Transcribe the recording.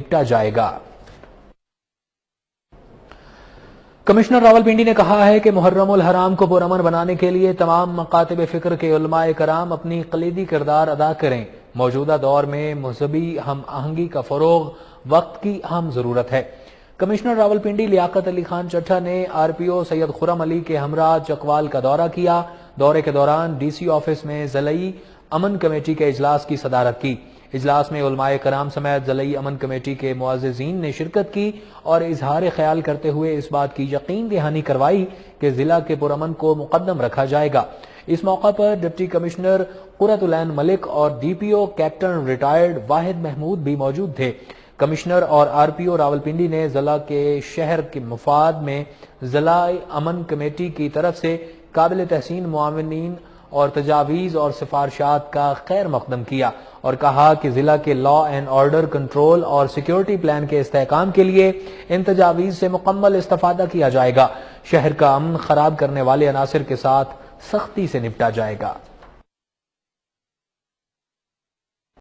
نپٹا جائے گا۔ کمشنر راولپنڈی نے کہا ہے کہ محرم الحرام کو پرامن بنانے کے لیے تمام مکاتب فکر کے علماء کرام اپنی کلیدی کردار ادا کریں۔ موجودہ دور میں مذہبی ہم آہنگی کا فروغ وقت کی اہم ضرورت ہے۔ کمشنر راولپنڈی لیاقت علی خان چٹھا نے آر پی او سید خرم علی کے ہمراہ چکوال کا دورہ کیا۔ دورے کے دوران ڈی سی آفس میں ضلعی امن کمیٹی کے اجلاس کی صدارت کی۔ اجلاس میں علماء کرام سمیت ضلعی امن کمیٹی کے معززین نے شرکت کی اور اظہار خیال کرتے ہوئے اس بات کی یقین دہانی کروائی کہ ضلع کے پرامن کو مقدم رکھا جائے گا۔ اس موقع پر ڈپٹی کمشنر قرۃ العین ملک اور ڈی پی او کیپٹن ریٹائرڈ واحد محمود بھی موجود تھے۔ کمشنر اور آر پی او راولپنڈی نے ضلع کے شہر کے مفاد میں ضلع امن کمیٹی کی طرف سے قابل تحسین معاونین اور تجاویز اور سفارشات کا خیر مقدم کیا اور کہا کہ ضلع کے لا اینڈ آرڈر کنٹرول اور سیکیورٹی پلان کے استحکام کے لیے ان تجاویز سے مکمل استفادہ کیا جائے گا۔ شہر کا امن خراب کرنے والے عناصر کے ساتھ سختی سے نپٹا جائے گا۔